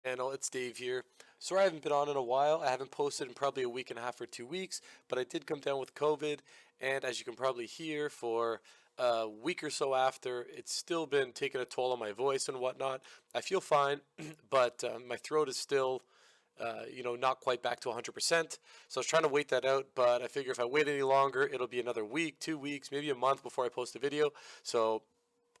Channel, it's Dave here. Sorry I haven't been on in a while. I haven't posted in probably a week and a half or 2 weeks, but I did come down with COVID, and as you can probably hear, for a week or so after, it's still been taking a toll on my voice and whatnot. I feel fine, but my throat is still, not quite back to 100%. So I was trying to wait that out, but I figure if I wait any longer, it'll be another week, 2 weeks, maybe a month before I post a video. So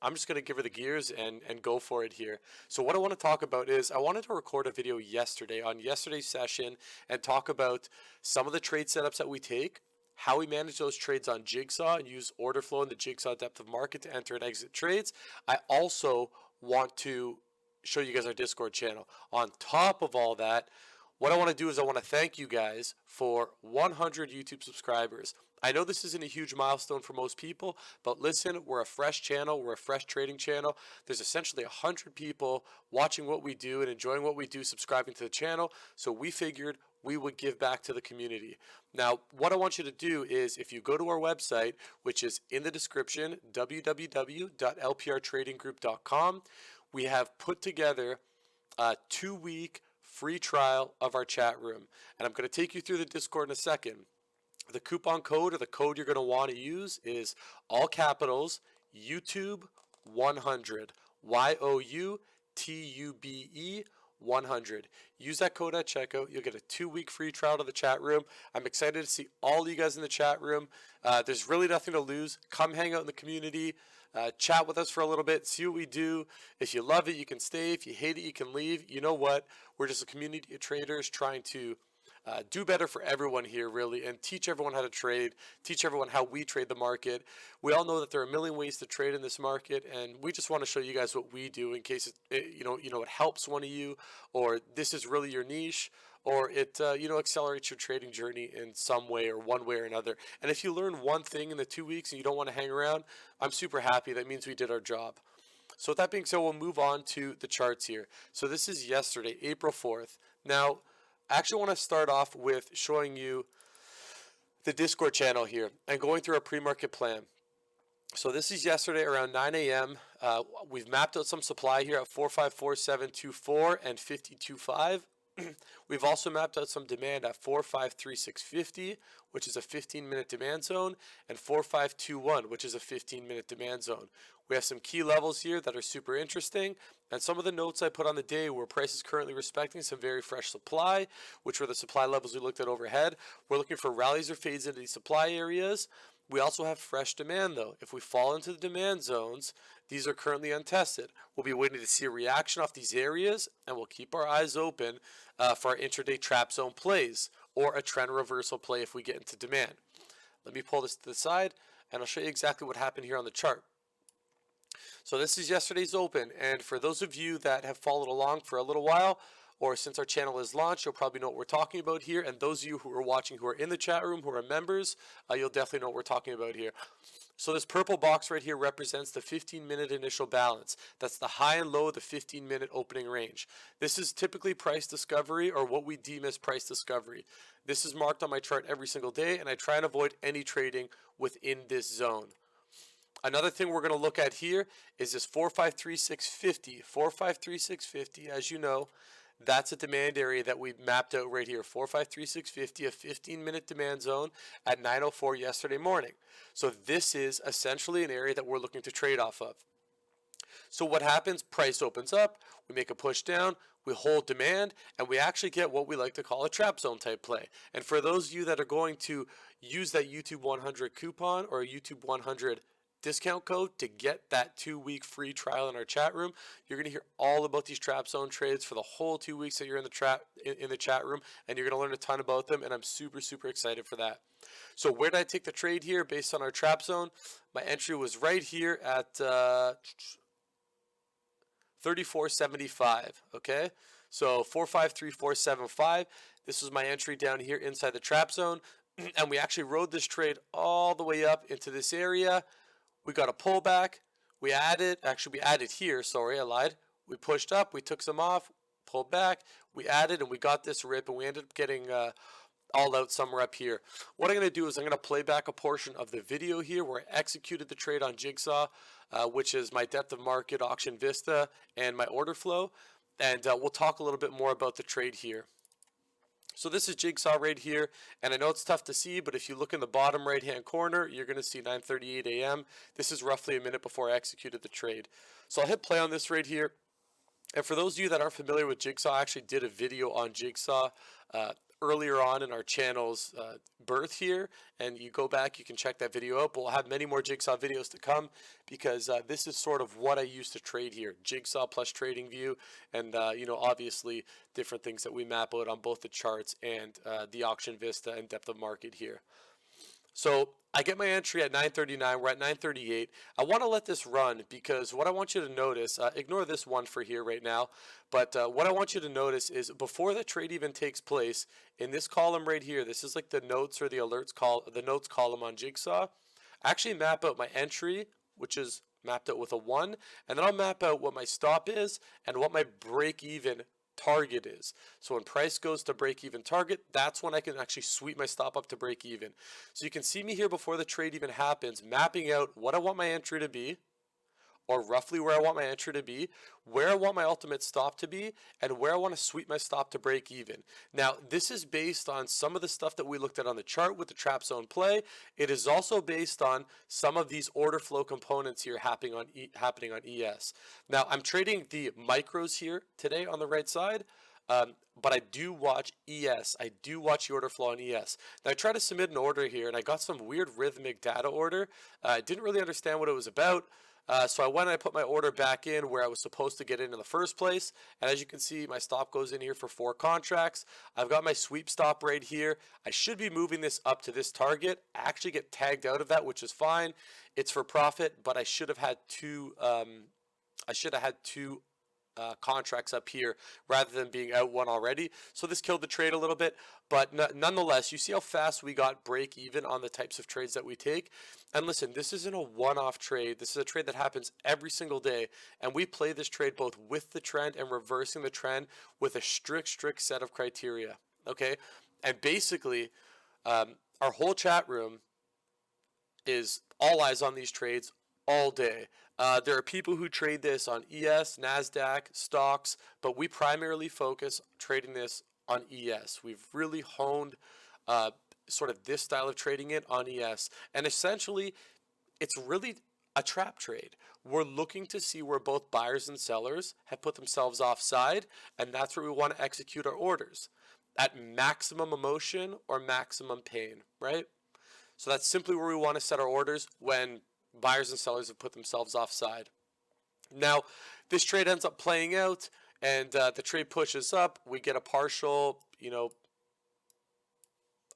I'm just going to give her the gears and go for it here. So what I want to talk about is I wanted to record a video yesterday on yesterday's session and talk about some of the trade setups that we take, how we manage those trades on Jigsaw and use order flow and the Jigsaw depth of market to enter and exit trades. I also want to show you guys our Discord channel. On top of all that, what I want to do is I want to thank you guys for 100 YouTube subscribers. I know this isn't a huge milestone for most people, but listen, we're a fresh channel, we're a fresh trading channel. There's essentially 100 people watching what we do and enjoying what we do, subscribing to the channel, so we figured we would give back to the community. Now, what I want you to do is if you go to our website, which is in the description, www.lprtradinggroup.com, we have put together a 2-week free trial of our chat room. And I'm going to take you through the Discord in a second. The coupon code or the code you're going to want to use is all capitals YouTube100. YOUTUBE 100. Use that code at checkout. You'll get a 2-week free trial to the chat room. I'm excited to see all you guys in the chat room. There's really nothing to lose. Come hang out in the community. Chat with us for a little bit. See what we do. If you love it, you can stay. If you hate it, you can leave. You know what? We're just a community of traders trying to do better for everyone here, really, and teach everyone how to trade, teach everyone how we trade the market. We all know that there are a million ways to trade in this market, and we just want to show you guys what we do in case it helps one of you, or this is really your niche, or it accelerates your trading journey in some way or one way or another. And if you learn one thing in the 2 weeks and you don't want to hang around, I'm super happy. That means we did our job. So with that being said, we'll move on to the charts here. So this is yesterday, April 4th. Now, I actually want to start off with showing you the Discord channel here and going through our pre-market plan. So this is yesterday around 9 a.m. We've mapped out some supply here at 454724 and 525. We've also mapped out some demand at 453650, which is a 15-minute demand zone, and 4521, which is a 15-minute demand zone. We have some key levels here that are super interesting, and some of the notes I put on the day were prices currently respecting some very fresh supply, which were the supply levels we looked at overhead. We're looking for rallies or fades into these supply areas. We also have fresh demand though. If we fall into the demand zones, these are currently untested. We'll be waiting to see a reaction off these areas, and we'll keep our eyes open for our intraday trap zone plays or a trend reversal play if we get into demand. Let me pull this to the side and I'll show you exactly what happened here on the chart. So this is yesterday's open, and for those of you that have followed along for a little while, or since our channel is launched, you'll probably know what we're talking about here. And those of you who are watching who are in the chat room, who are members, you'll definitely know what we're talking about here. So this purple box right here represents the 15-minute initial balance. That's the high and low of the 15-minute opening range. This is typically price discovery, or what we deem as price discovery. This is marked on my chart every single day, and I try and avoid any trading within this zone. Another thing we're going to look at here is this 453650. 453650, as you know, that's a demand area that we mapped out right here. 453650, a 15-minute demand zone at 9:04 yesterday morning. So this is essentially an area that we're looking to trade off of. So what happens? Price opens up, we make a push down, we hold demand, and we actually get what we like to call a trap zone type play. And for those of you that are going to use that YouTube 100 coupon or YouTube 100 discount code to get that 2-week free trial in our chat room, you're going to hear all about these trap zone trades for the whole 2 weeks that you're in the chat room, and you're going to learn a ton about them, and I'm super excited for that. So where did I take the trade here based on our trap zone? My entry was right here at 34.75. Okay, so 453475. This was my entry down here inside the trap zone, and we actually rode this trade all the way up into this area. We got a pullback, we added here, sorry, I lied. We pushed up, we took some off, pulled back, we added, and we got this rip, and we ended up getting all out somewhere up here. What I'm going to do is I'm going to play back a portion of the video here where I executed the trade on Jigsaw, which is my depth of market, auction vista, and my order flow. and we'll talk a little bit more about the trade here. So this is Jigsaw right here, and I know it's tough to see, but if you look in the bottom right hand corner, you're going to see 9:38 a.m. This is roughly a minute before I executed the trade. So I'll hit play on this right here. And for those of you that aren't familiar with Jigsaw, I actually did a video on Jigsaw earlier on in our channel's birth here, and you go back, you can check that video out. But we'll have many more Jigsaw videos to come, because this is sort of what I used to trade here: Jigsaw plus TradingView, and you know, obviously different things that we map out on both the charts and the auction vista and depth of market here. So I get my entry at 9:39. We're at 9:38. I want to let this run, because what I want you to notice, ignore this one for here right now, but what I want you to notice is before the trade even takes place, in this column right here, this is like the notes or the alerts the notes column on Jigsaw. I actually map out my entry, which is mapped out with a 1, and then I'll map out what my stop is and what my break even target is. So when price goes to break even target, that's when I can actually sweep my stop up to break even. So you can see me here before the trade even happens, mapping out what I want my entry to be, or roughly where I want my entry to be, where I want my ultimate stop to be, and where I want to sweep my stop to break even. Now, this is based on some of the stuff that we looked at on the chart with the trap zone play. It is also based on some of these order flow components here happening on ES. Now, I'm trading the micros here today on the right side, but I do watch ES. I do watch the order flow on ES. Now, I tried to submit an order here, and I got some weird rhythmic data order. I didn't really understand what it was about. So I went and I put my order back in where I was supposed to get in the first place. And as you can see, my stop goes in here for 4 contracts. I've got my sweep stop right here. I should be moving this up to this target. I actually get tagged out of that, which is fine. It's for profit, but I should have had two contracts up here rather than being out one already. So this killed the trade a little bit, but nonetheless, you see how fast we got break even on the types of trades that we take. And listen, this isn't a one-off trade. This is a trade that happens every single day, and we play this trade both with the trend and reversing the trend with a strict set of criteria. Okay, and basically our whole chat room is all eyes on these trades all day. There are people who trade this on ES, NASDAQ, stocks, but we primarily focus trading this on ES. We've really honed sort of this style of trading it on ES. And essentially, it's really a trap trade. We're looking to see where both buyers and sellers have put themselves offside, and that's where we want to execute our orders at maximum emotion or maximum pain, right? So that's simply where we want to set our orders when buyers and sellers have put themselves offside. Now, this trade ends up playing out, and the trade pushes up. We get a partial, you know,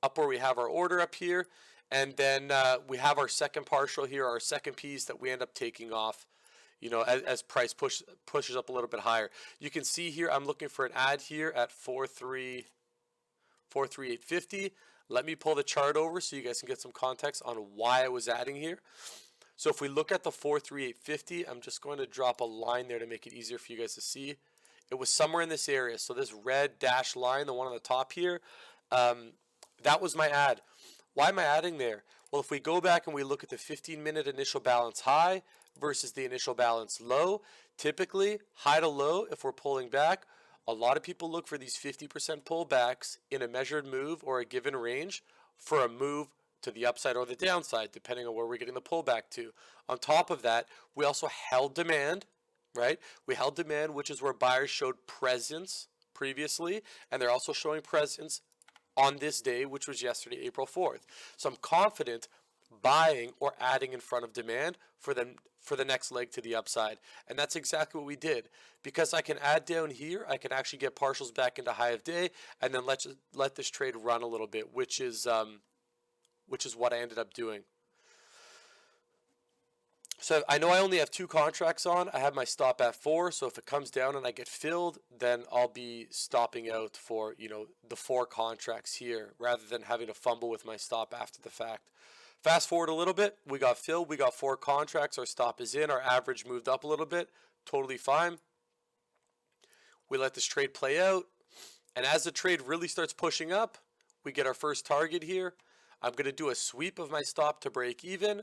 up where we have our order up here, and then we have our second partial here, our second piece that we end up taking off, you know, as price pushes up a little bit higher. You can see here I'm looking for an add here at 43850. Let me pull the chart over so you guys can get some context on why I was adding here. So if we look at the 43850, I'm just going to drop a line there to make it easier for you guys to see. It was somewhere in this area. So this red dashed line, the one on the top here, that was my add. Why am I adding there? Well, if we go back and we look at the 15-minute initial balance high versus the initial balance low, typically high to low, if we're pulling back, a lot of people look for these 50% pullbacks in a measured move or a given range for a move to the upside or the downside, depending on where we're getting the pullback to. On top of that, we also held demand, right? We held demand, which is where buyers showed presence previously, and they're also showing presence on this day, which was yesterday, April 4th. So I'm confident buying or adding in front of demand for the next leg to the upside. And that's exactly what we did. Because I can add down here, I can actually get partials back into high of day, and then let this trade run a little bit, which is what I ended up doing. So I know I only have 2 contracts on. I have my stop at 4, so if it comes down and I get filled, then I'll be stopping out for, you know, the 4 contracts here rather than having to fumble with my stop after the fact. Fast forward a little bit, we got filled, we got 4 contracts, our stop is in, our average moved up a little bit, totally fine. We let this trade play out, and as the trade really starts pushing up, we get our first target here. I'm going to do a sweep of my stop to break even,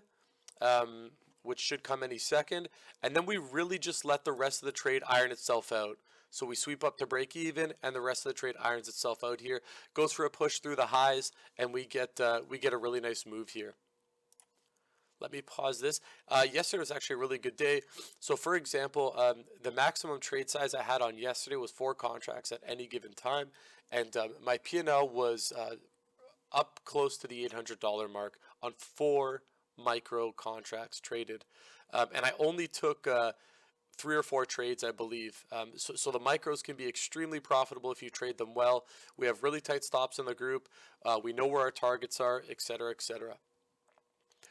which should come any second. And then we really just let the rest of the trade iron itself out. So we sweep up to break even, and the rest of the trade irons itself out here, goes for a push through the highs, and we get a really nice move here. Let me pause this. Yesterday was actually a really good day. So for example, the maximum trade size I had on yesterday was 4 contracts at any given time. And my P&L was up close to the $800 mark on 4 micro contracts traded. And I only took 3 or 4 trades, I believe. So the micros can be extremely profitable if you trade them well. We have really tight stops in the group. We know where our targets are, etc., etc.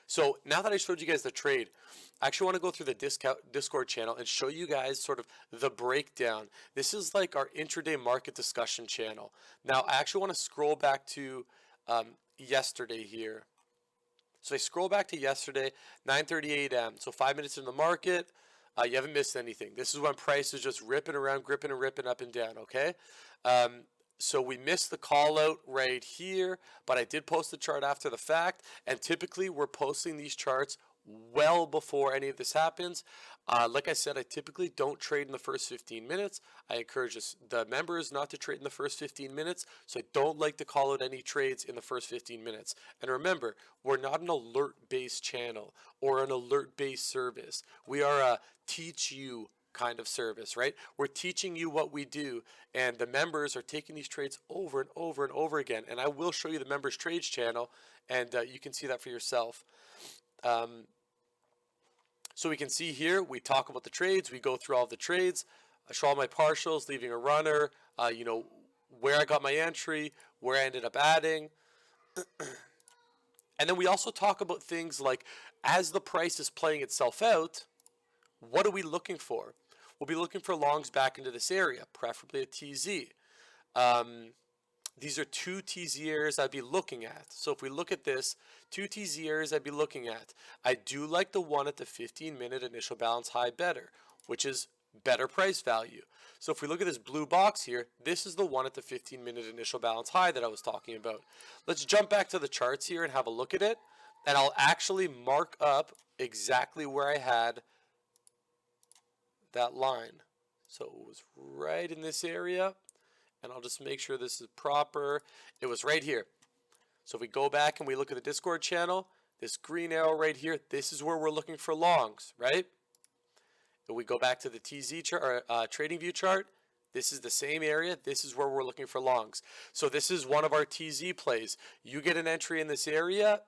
So now that I showed you guys the trade, I actually want to go through the Discord channel and show you guys sort of the breakdown. This is like our intraday market discussion channel. Now, I actually want to scroll back to yesterday here. So I scroll back to yesterday, 9:38 a.m. So 5 minutes in the market, you haven't missed anything. This is when price is just ripping around, gripping and ripping up and down, okay? So we missed the call out right here, but I did post the chart after the fact, and typically we're posting these charts well before any of this happens. Like I said, I typically don't trade in the first 15 minutes. I encourage the members not to trade in the first 15 minutes, so I don't like to call out any trades in the first 15 minutes. And remember, we're not an alert-based channel or an alert-based service. We are a teach you kind of service, right? We're teaching you what we do, and the members are taking these trades over and over and over again. And I will show you the members trades channel, and you can see that for yourself. So we can see here, we talk about the trades, we go through all the trades, I show all my partials, leaving a runner, you know, where I got my entry, where I ended up adding. And then we also talk about things like, as the price is playing itself out, what are we looking for? We'll be looking for longs back into this area, preferably a TZ. These are 2 TZ areas I'd be looking at. So if we look at this, 2 TZ areas I'd be looking at. I do like the one at the 15-minute initial balance high better, which is better price value. So if we look at this blue box here, this is the one at the 15-minute initial balance high that I was talking about. Let's jump back to the charts here and have a look at it. And I'll actually mark up exactly where I had that line. So it was right in this area, and I'll just make sure this is proper. It was right here. So if we go back and we look at the Discord channel, this green arrow right here, this is where we're looking for longs, right? If we go back to the TZ chart, or trading view chart, this is the same area. This is where we're looking for longs. So this is one of our TZ plays. You get an entry in this area.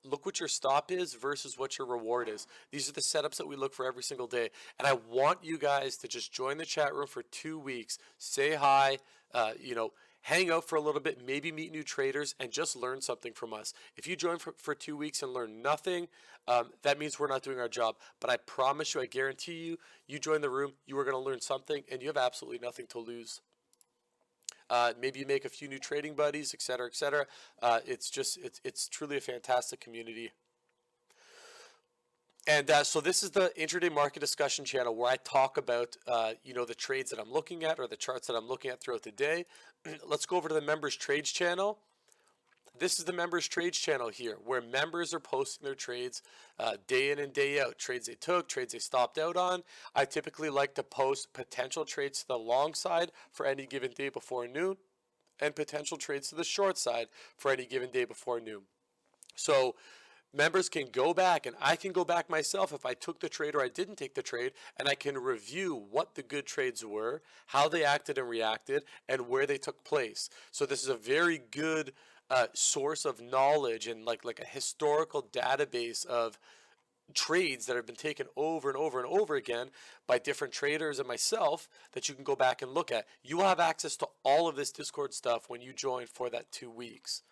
Look what your stop is versus what your reward is. These are the setups that we look for every single day. And I want you guys to just join the chat room for 2 weeks. Say hi, you know, hang out for a little bit, maybe meet new traders, and just learn something from us. If you join for 2 weeks and learn nothing, that means we're not doing our job. But I promise you, I guarantee you, you join the room, you are going to learn something, and you have absolutely nothing to lose. Maybe you make a few new trading buddies, etc., etc. It's truly a fantastic community. And so this is the intraday market discussion channel where I talk about, you know, the trades that I'm looking at or the charts that I'm looking at throughout the day. Let's go over to the members trades channel. This is the members trades channel here where members are posting their trades day in and day out. Trades they took, trades they stopped out on. I typically like to post potential trades to the long side for any given day before noon and potential trades to the short side for any given day before noon. So members can go back, and I can go back myself if I took the trade or I didn't take the trade, and I can review what the good trades were, how they acted and reacted, and where they took place. So this is a very good source of knowledge and like a historical database of trades that have been taken over and over and over again by different traders and myself that you can go back and look at. You will have access to all of this Discord stuff when you join for that 2 weeks.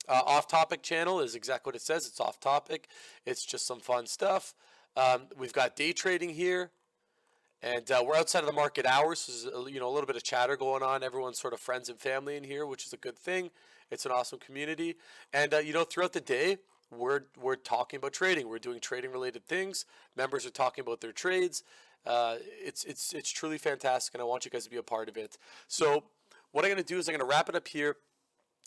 Off-topic channel is exactly what it says. It's off-topic. It's just some fun stuff. We've got day trading here, and we're outside of the market hours. So there's a little bit of chatter going on. Everyone's sort of friends and family in here, which is a good thing. It's an awesome community, and throughout the day, we're talking about trading. We're doing trading-related things. Members are talking about their trades. It's truly fantastic, and I want you guys to be a part of it. So what I'm going to do is I'm going to wrap it up here.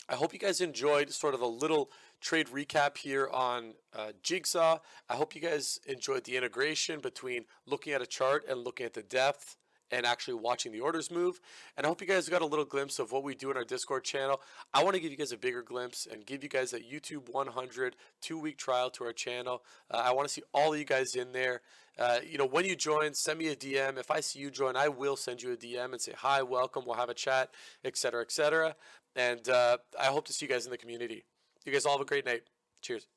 I hope you guys enjoyed sort of a little trade recap here on Jigsaw. I hope you guys enjoyed the integration between looking at a chart and looking at the depth and actually watching the orders move. And I hope you guys got a little glimpse of what we do in our Discord channel. I want to give you guys a bigger glimpse and give you guys that YouTube 100 2-week trial to our channel. I want to see all of you guys in there. You know, when you join, send me a DM. If I see you join, I will send you a DM and say, hi, welcome, we'll have a chat, etc., etc. And I hope to see you guys in the community. You guys all have a great night. Cheers.